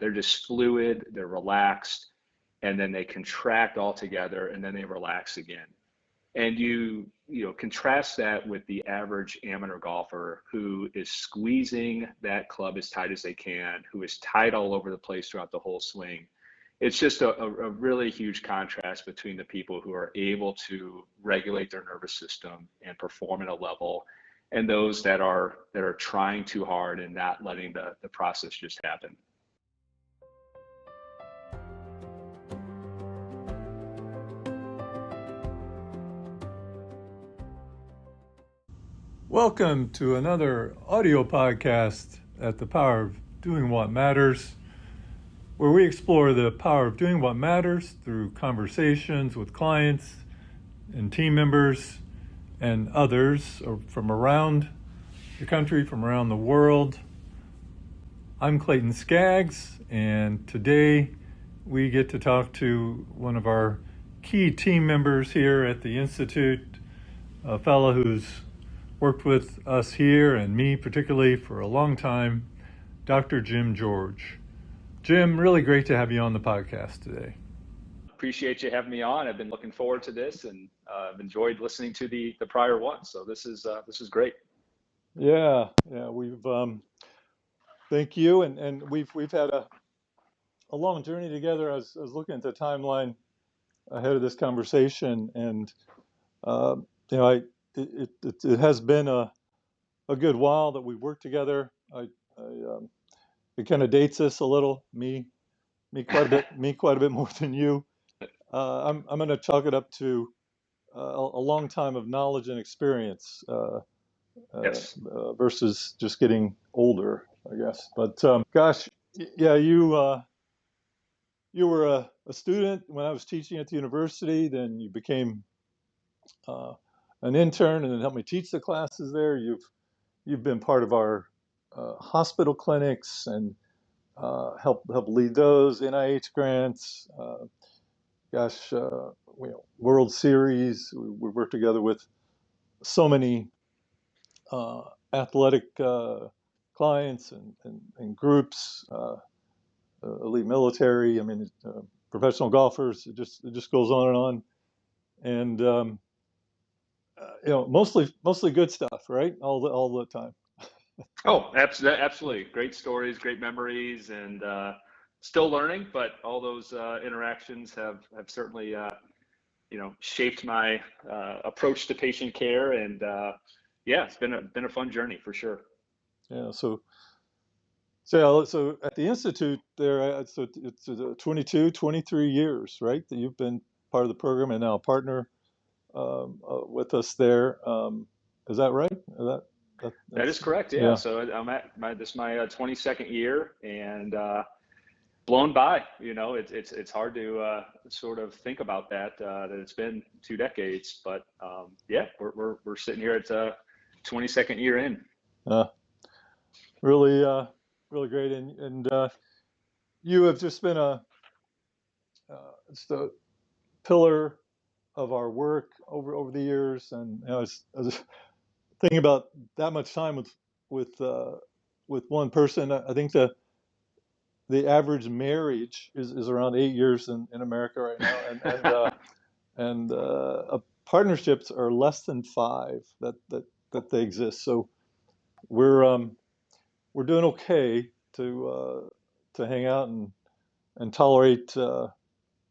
They're just fluid, they're relaxed, and then they contract all together, and then they relax again. And you contrast that with the average amateur golfer who is squeezing that club as tight as they can, who is tight all over the place throughout the whole swing. It's just a really huge contrast between the people who are able to regulate their nervous system and perform at a level, and those that are trying too hard and not letting the process just happen. Welcome to another audio podcast at the Power of Doing What Matters, where we explore the power of doing what matters through conversations with clients and team members and others from around the country, from around the world. I'm Clayton Skaggs, and today we get to talk to one of our key team members here at the Institute, a fellow who's worked with us here and me particularly for a long time, Dr. Jim George. Jim, really great to have you on the podcast today. Appreciate you having me on. I've been looking forward to this, and I've enjoyed listening to the prior one. So this is great. Yeah, we've thank you, and we've had a long journey together. I was looking at the timeline ahead of this conversation, and it has been a good while that we worked together. It kind of dates us a little. Me quite a bit more than you. I'm going to chalk it up to a long time of knowledge and experience Yes. versus just getting older, I guess. But gosh, yeah, you were a student when I was teaching at the university. Then you became an intern, and then helped me teach the classes there. You've been part of our hospital clinics and help lead those NIH grants. World Series. We worked together with so many athletic clients and groups, elite military. I mean, professional golfers. It just goes on and on. And mostly good stuff, right? All the time. Oh, absolutely. Great stories, great memories, and still learning. But all those interactions have certainly shaped my approach to patient care, and it's been a fun journey for sure. Yeah. So at the Institute there, so it's 22, 23 years, right, that you've been part of the program and now a partner with us there. Is that right? That is correct. Yeah. So I'm at my 22nd year, and blown by. It's hard to sort of think about that it's been 2 decades, but we're sitting here at 22nd year in. Really great, and you have just been just a pillar of our work over the years, and I was thinking about that much time with one person. I think the average marriage is around 8 years in America right now, and partnerships are less than 5 that they exist. So we're doing okay to hang out and tolerate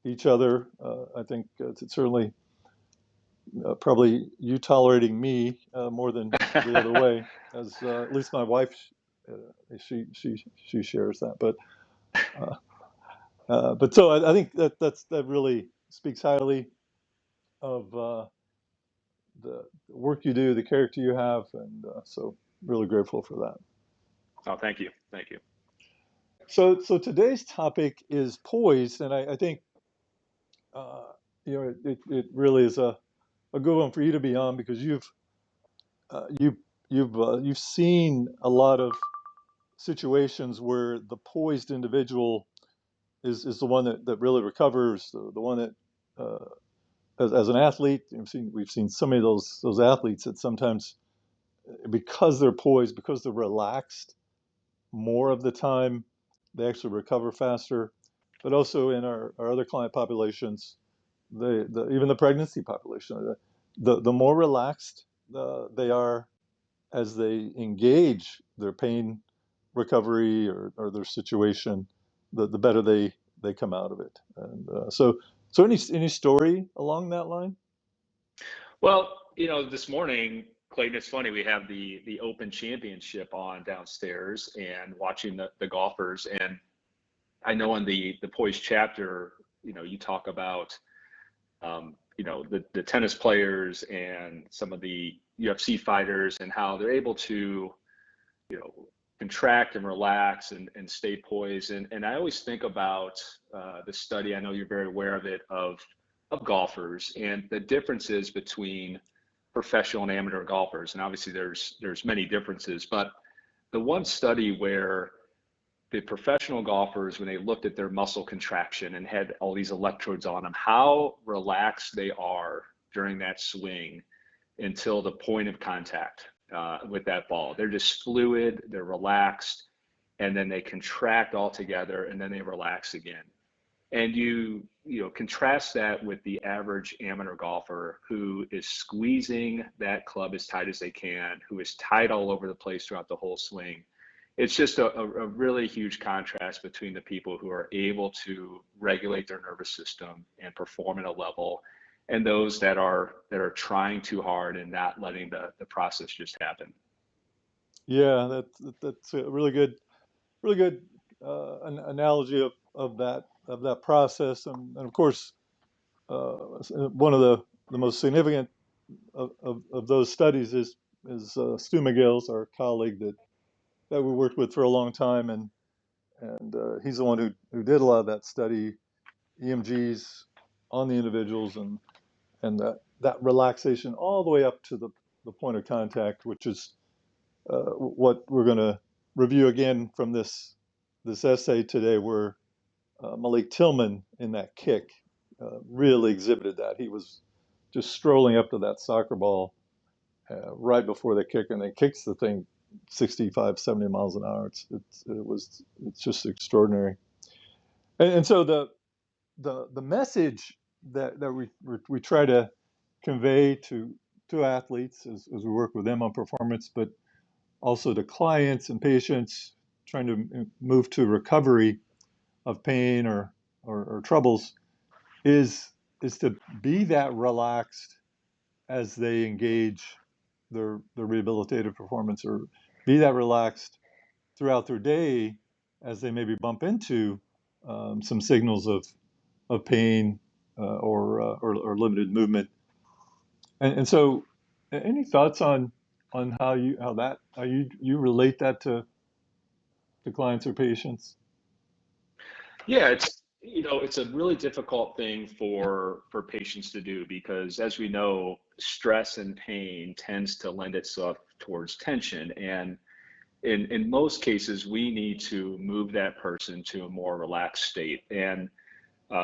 each other. I think it's certainly probably you tolerating me more than the other way, as at least my wife she shares that. But so I think that really speaks highly of the work you do, the character you have, and so really grateful for that. Oh, thank you. So today's topic is poise, and I think it really is a good one for you to be on, because you've seen a lot of situations where the poised individual is the one that really recovers, the one that as an athlete, we've seen so many of those athletes that sometimes, because they're poised, because they're relaxed more of the time, they actually recover faster. But also in our other client populations, even the pregnancy population, the more relaxed they are as they engage their pain recovery or their situation, the better they come out of it. And so any story along that line? Well, this morning, Clayton, it's funny, we have the Open Championship on downstairs and watching the golfers. And I know in the Poise chapter, you talk about the tennis players and some of the UFC fighters and how they're able to, you know, contract and relax and stay poised. And I always think about the study, I know you're very aware of it, of golfers and the differences between professional and amateur golfers. And obviously there's many differences, but the one study where the professional golfers, when they looked at their muscle contraction and had all these electrodes on them, how relaxed they are during that swing until the point of contact with that ball. They're just fluid, they're relaxed, and then they contract all together and then they relax again. And you contrast that with the average amateur golfer who is squeezing that club as tight as they can, who is tight all over the place throughout the whole swing. It's just a really huge contrast between the people who are able to regulate their nervous system and perform at a level, and those that are trying too hard and not letting the process just happen. Yeah, that's a really good an analogy of that process, and of course, one of the most significant of those studies is Stu McGill's, our colleague that we worked with for a long time, and he's the one who did a lot of that study, EMGs on the individuals, and that relaxation all the way up to the point of contact, which is what we're going to review again from this essay today, where Malik Tillman in that kick really exhibited that. He was just strolling up to that soccer ball right before the kick, and they kicks the thing 65, 70 miles an hour. It's just extraordinary. And so the message that we try to convey to athletes as we work with them on performance, but also to clients and patients trying to move to recovery of pain or troubles, is to be that relaxed as they engage their rehabilitative performance, or be that relaxed throughout their day as they maybe bump into some signals of pain or limited movement. And so, any thoughts on how you relate that to clients or patients? Yeah, it's a really difficult thing for patients to do because, as we know, stress and pain tends to lend itself towards tension. And in most cases, we need to move that person to a more relaxed state. And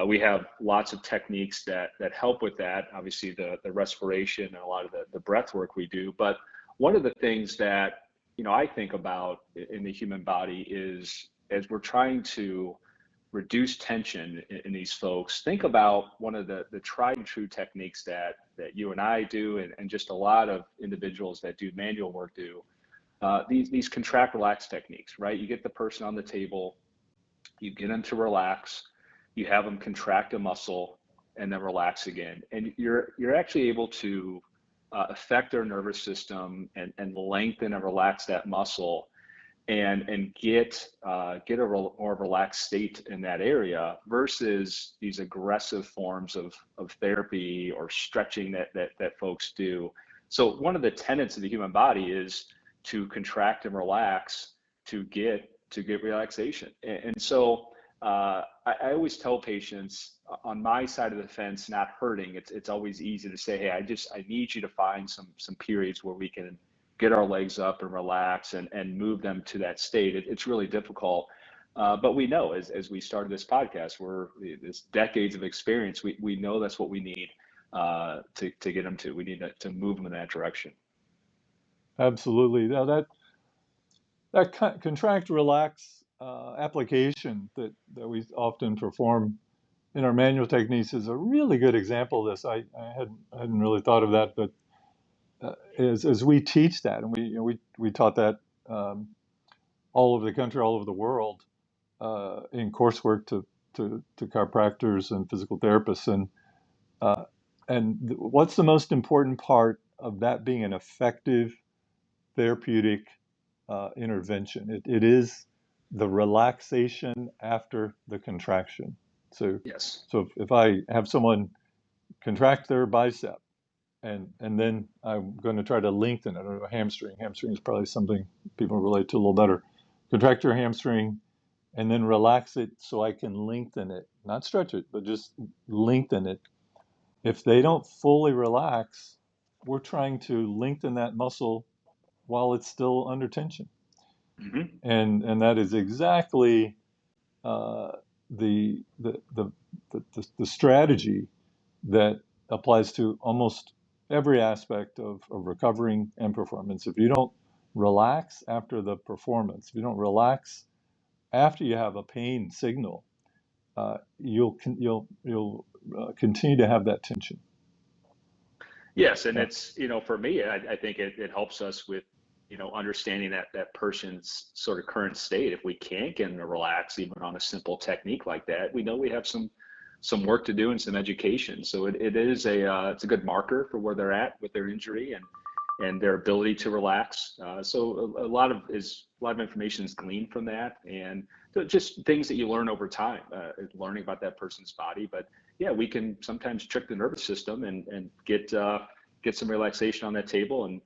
we have lots of techniques that help with that. Obviously, the respiration and a lot of the breath work we do. But one of the things that I think about in the human body is, as we're trying to reduce tension in these folks, think about one of the tried and true techniques that you and I do, and just a lot of individuals that do manual work do. These contract relax techniques, right? You get the person on the table, you get them to relax, you have them contract a muscle and then relax again. And you're actually able to affect their nervous system and lengthen and relax that muscle and get a more relaxed state in that area versus these aggressive forms of therapy or stretching that folks do. So one of the tenets of the human body is to contract and relax to get relaxation. And so I always tell patients, on my side of the fence, not hurting, it's always easy to say, hey, I need you to find some periods where we can get our legs up and relax and move them to that state. It's really difficult. But we know, as we started this podcast, this decades of experience, we know that's what we need to get them to. We need to move them in that direction. Absolutely. Now that contract relax application that we often perform in our manual techniques is a really good example of this. I hadn't really thought of that, but as we teach that, and we taught that all over the country, all over the world, in coursework to chiropractors and physical therapists, uh, what's the most important part of that being an effective therapeutic intervention? It is the relaxation after the contraction. So, Yes. if I have someone contract their bicep and then I'm going to try to lengthen it, or hamstring. Hamstring is probably something people relate to a little better. Contract your hamstring and then relax it so I can lengthen it, not stretch it, but just lengthen it. If they don't fully relax, we're trying to lengthen that muscle while it's still under tension. Hmm. And that is exactly uh, the, the, the, the strategy that applies to almost every aspect of recovering and performance. If you don't relax after the performance, if you don't relax after you have a pain signal, you'll continue to have that tension. Yes, and Yeah, it's, for me, I think it helps us with, understanding that person's sort of current state. If we can't get them to relax, even on a simple technique like that, we know we have some work to do and some education. So it is it's a good marker for where they're at with their injury and their ability to relax. So a lot of information is gleaned from that, and so just things that you learn over time, learning about that person's body. But yeah, we can sometimes trick the nervous system and get some relaxation on that table, and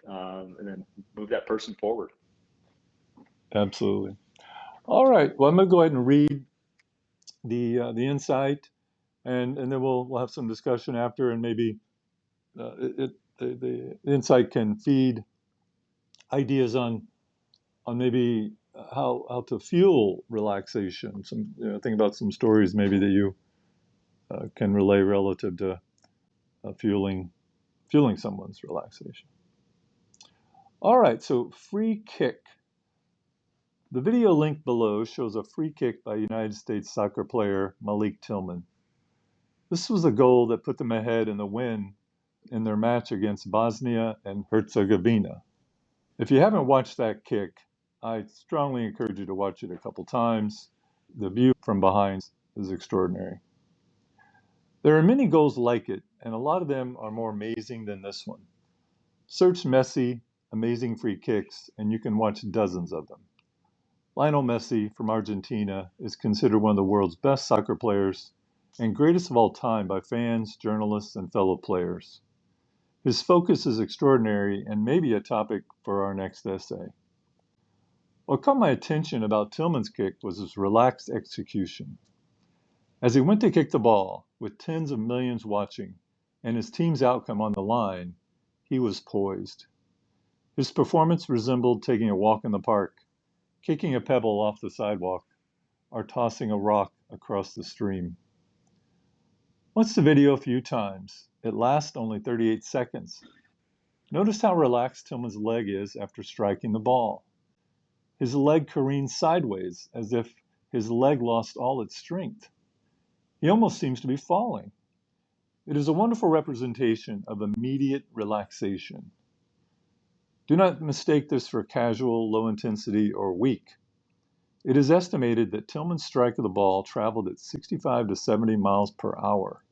then move that person forward. absolutely. All right. Well, I'm going to go ahead and read the insight, and then we'll have some discussion after, and maybe the insight can feed ideas on maybe how to fuel relaxation. Some think about some stories maybe that you can relay relative to fueling someone's relaxation. All right, so free kick. The video link below shows a free kick by United States soccer player Malik Tillman. This was a goal that put them ahead in the win in their match against Bosnia and Herzegovina. If you haven't watched that kick, I strongly encourage you to watch it a couple times. The view from behind is extraordinary. There are many goals like it, and a lot of them are more amazing than this one. Search Messi, amazing free kicks, and you can watch dozens of them. Lionel Messi from Argentina is considered one of the world's best soccer players and greatest of all time by fans, journalists, and fellow players. His focus is extraordinary and maybe a topic for our next essay. What caught my attention about Tillman's kick was his relaxed execution. As he went to kick the ball, with tens of millions watching and his team's outcome on the line, he was poised. His performance resembled taking a walk in the park, kicking a pebble off the sidewalk, or tossing a rock across the stream. Watch the video a few times. It lasts only 38 seconds. Notice how relaxed Tillman's leg is after striking the ball. His leg careens sideways as if his leg lost all its strength. He almost seems to be falling. It is a wonderful representation of immediate relaxation. Do not mistake this for casual, low intensity, or weak. It is estimated that Tillman's strike of the ball traveled at 65 to 70 miles per hour.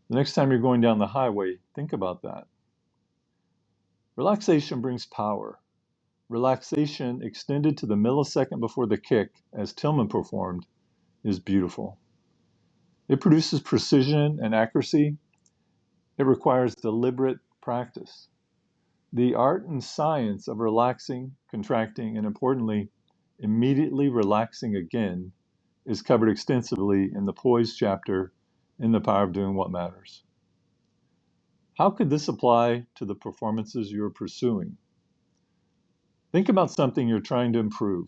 The next time you're going down the highway, think about that. Relaxation brings power. Relaxation extended to the millisecond before the kick, as Tillman performed, is beautiful. It produces precision and accuracy. It requires deliberate practice. The art and science of relaxing, contracting, and importantly, immediately relaxing again is covered extensively in the Poise chapter in The Power of Doing What Matters. How could this apply to the performances you're pursuing? Think about something you're trying to improve.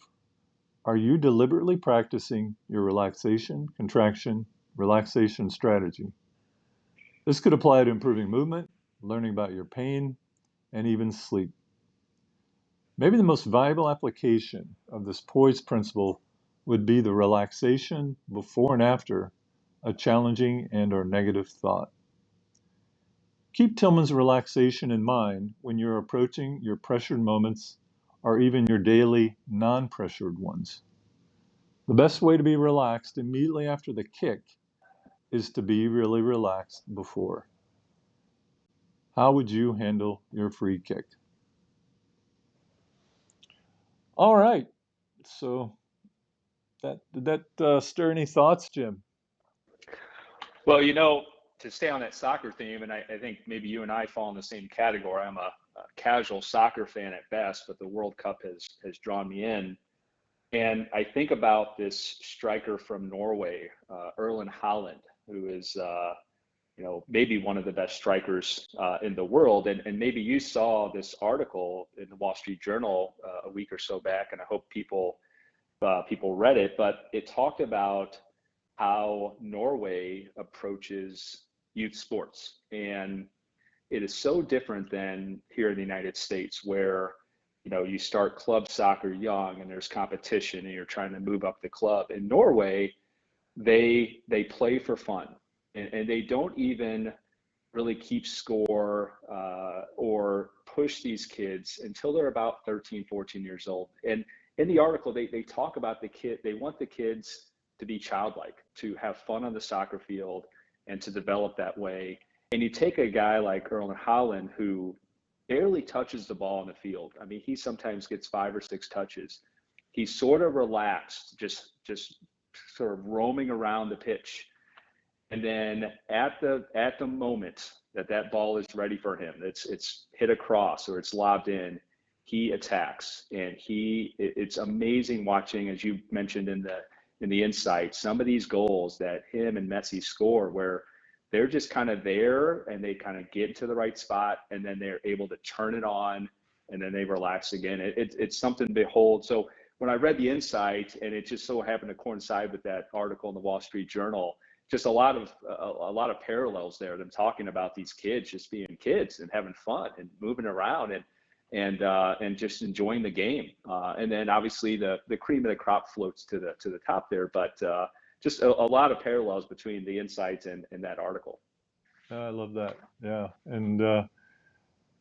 Are you deliberately practicing your relaxation, contraction, relaxation strategy? This could apply to improving movement, learning about your pain, and even sleep. Maybe the most valuable application of this poise principle would be the relaxation before and after a challenging and or negative thought. Keep Tillman's relaxation in mind when you're approaching your pressured moments or even your daily non-pressured ones. The best way to be relaxed immediately after the kick is to be really relaxed before. How would you handle your free kick? All right. So did that stir any thoughts, Jim? Well, to stay on that soccer theme, and I think maybe you and I fall in the same category. I'm a casual soccer fan at best, but the World Cup has drawn me in. And I think about this striker from Norway, Erling Haaland, who is, maybe one of the best strikers in the world. And maybe you saw this article in the Wall Street Journal a week or so back, and I hope people read it. But it talked about how Norway approaches youth sports, and it is so different than here in the United States, where you start club soccer young and there's competition and you're trying to move up the club. In Norway, they play for fun, and they don't even really keep score or push these kids until they're about 13, 14 years old. And in the article, they talk about they want the kids to be childlike, to have fun on the soccer field and to develop that way. And you take a guy like Erling Haaland, who barely touches the ball in the field. I mean, he sometimes gets 5 or 6 touches. He's sort of relaxed, just sort of roaming around the pitch. And then at the moment that ball is ready for him, it's hit across or it's lobbed in, he attacks. And it's amazing watching, as you mentioned in the insight, some of these goals that him and Messi score, where they're just kind of there and they kind of get to the right spot and then they're able to turn it on and then they relax again. It's something to behold. So when I read the insight, and it just so happened to coincide with that article in the Wall Street Journal, just a lot of parallels there. Them talking about these kids just being kids and having fun and moving around and just enjoying the game. And then obviously the cream of the crop floats to the top there, but just a lot of parallels between the insights and that article. I love that. Yeah, and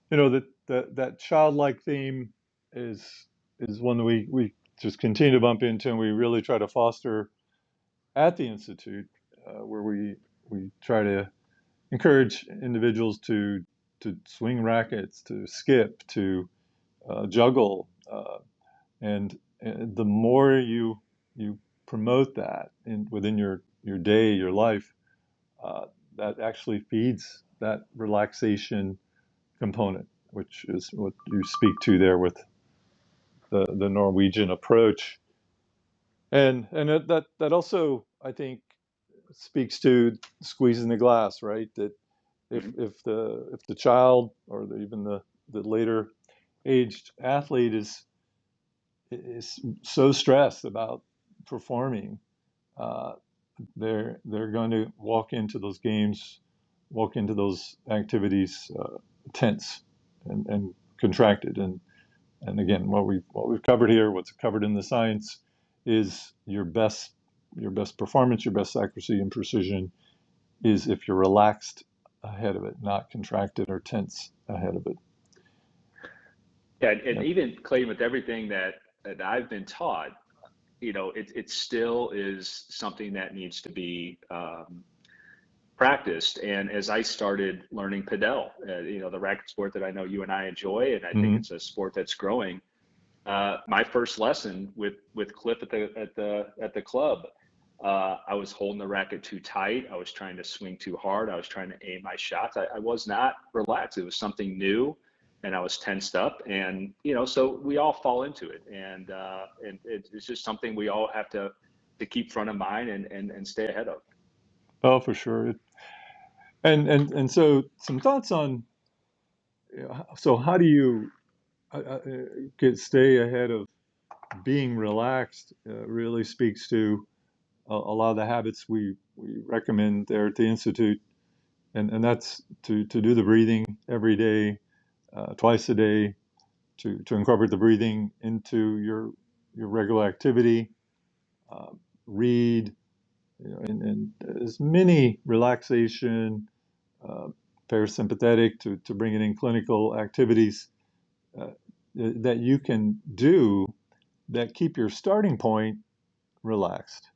that childlike theme is one that we just continue to bump into, and we really try to foster at the institute, where we try to encourage individuals to swing rackets, to skip, to juggle, and the more you promote that within your day, your life, that actually feeds that relaxation component, which is what you speak to there with the Norwegian approach, and that also, I think, speaks to squeezing the glass, right? That Mm-hmm. if the child or even the later aged athlete is so stressed about performing, uh, they're going to walk into those games, walk into those activities tense and contracted. And again, what we've covered here, what's covered in the science, is your best performance, your best accuracy and precision is if you're relaxed ahead of it, not contracted or tense ahead of it. Yeah, and Yep. even Clayton, with everything that I've been taught, it still is something that needs to be practiced. And as I started learning padel, the racket sport that I know you and I enjoy, and I think Mm-hmm. it's a sport that's growing. My first lesson with Cliff at the club, I was holding the racket too tight. I was trying to swing too hard. I was trying to aim my shots. I was not relaxed. It was something new, and I was tensed up. And so we all fall into it, and it's just something we all have to keep front of mind and stay ahead of. Oh, for sure. And so some thoughts on, so how do you stay ahead of being relaxed? Really speaks to a lot of the habits we recommend there at the institute, and that's to do the breathing every day, twice a day, to incorporate the breathing into your regular activity, read, and as many relaxation, uh, parasympathetic to bringing in clinical activities uh, that you can do that keep your starting point relaxed.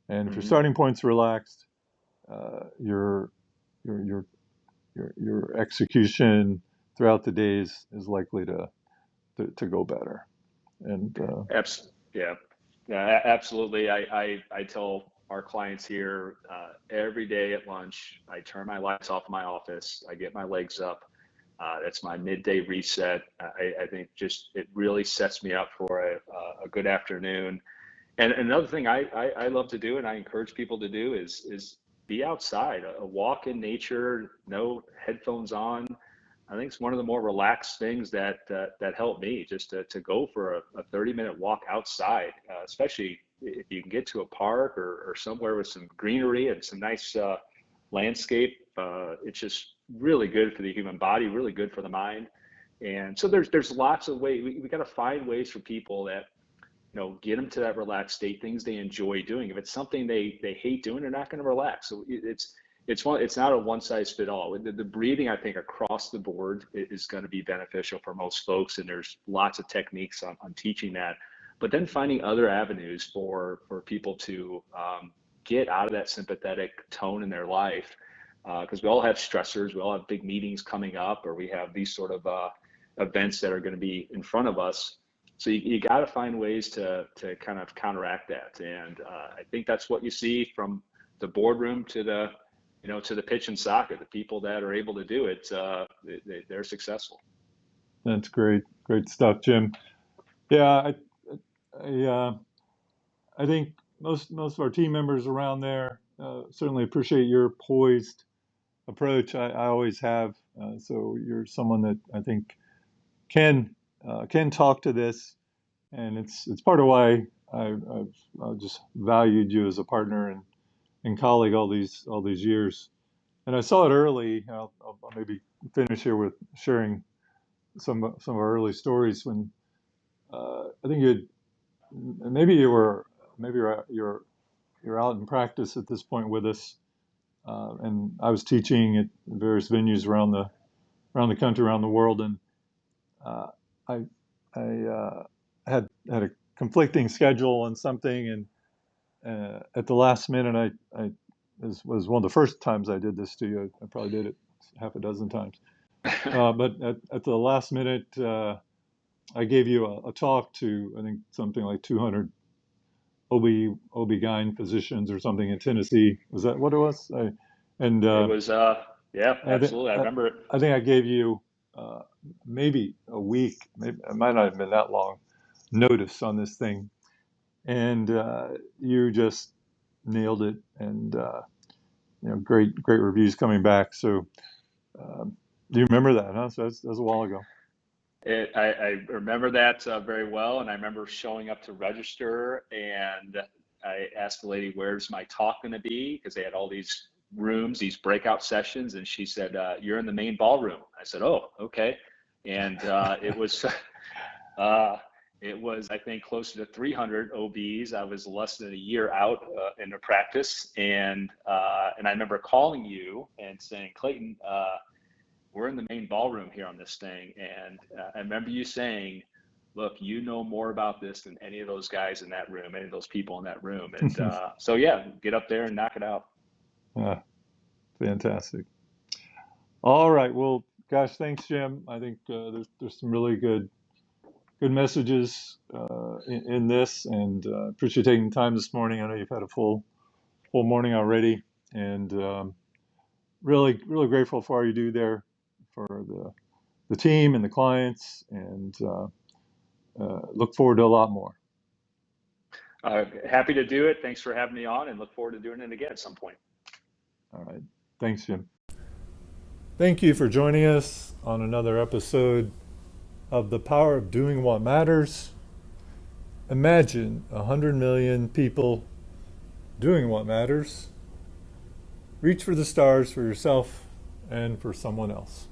And if your Hmm. starting point's relaxed, your your your your execution throughout the days is likely to go better. And Yeah, yeah, absolutely. I tell our clients here every day at lunch, I turn my lights off in my office, I get my legs up. That's my midday reset. I think just it really sets me up for a good afternoon. And another thing I love to do and I encourage people to do is be outside, a walk in nature, no headphones on. I think it's one of the more relaxed things that help me just to go for a 30-minute walk outside, especially if you can get to a park or somewhere with some greenery and some nice landscape. It's just really good for the human body, really good for the mind. And so there's lots of ways we got to find ways for people that get them to that relaxed state, things they enjoy doing. If it's something they hate doing, they're not going to relax. So it's not a one size fit all. The breathing, I think, across the board is going to be beneficial for most folks, and there's lots of techniques on teaching that. But then finding other avenues for people to get out of that sympathetic tone in their life, because we all have stressors, we all have big meetings coming up, or we have these sort of events that are going to be in front of us. So you got to find ways to kind of counteract that, and I think that's what you see from the boardroom to the pitch in soccer. The people that are able to do it, they're successful. that's great stuff, Jim. Yeah, I, uh, I think most of our team members around there certainly appreciate your poised approach. I always have. So you're someone that I think can talk to this, and it's part of why I've just valued you as a partner and colleague all these years. And I saw it early. I'll maybe finish here with sharing some of our early stories when I think maybe you were maybe you're out in practice at this point with us, and I was teaching at various venues around the country, around the world, and uh, I I had a conflicting schedule on something, and at the last minute, I this was one of the first times I did this to you. I probably did it half a dozen times, but at the last minute, I gave you a talk to I think something like 200 OB/GYN physicians or something in Tennessee. Was that what it was? And It was, yeah, I think absolutely. I remember it. I think I gave you uh, maybe a week, maybe it might not have been that long, notice on this thing, and you just nailed it, and great reviews coming back. So do you remember that? Huh? So that's a while ago. I remember that very well, and I remember showing up to register, and I asked the lady, "Where's my talk going to be?" Because they had all these rooms, these breakout sessions, and she said, "You're in the main ballroom." I said, "Oh, okay," and uh, it was I think closer to 300 OBs. I was less than a year out in the practice, and I remember calling you and saying, "Clayton, we're in the main ballroom here on this thing." And I remember you saying, "Look, you know more about this than any of those guys in that room, any of those people in that room." And so, yeah, get up there and knock it out. Ah, fantastic. All right. Well, gosh, thanks, Jim. I think there's some really good messages in this, and appreciate taking time this morning. I know you've had a full morning already, and really grateful for all you do there for the team and the clients, and look forward to a lot more. Happy to do it. Thanks for having me on, and look forward to doing it again at some point. All right. Thanks, Jim. Thank you for joining us on another episode of The Power of Doing What Matters. Imagine 100 million people doing what matters. Reach for the stars for yourself and for someone else.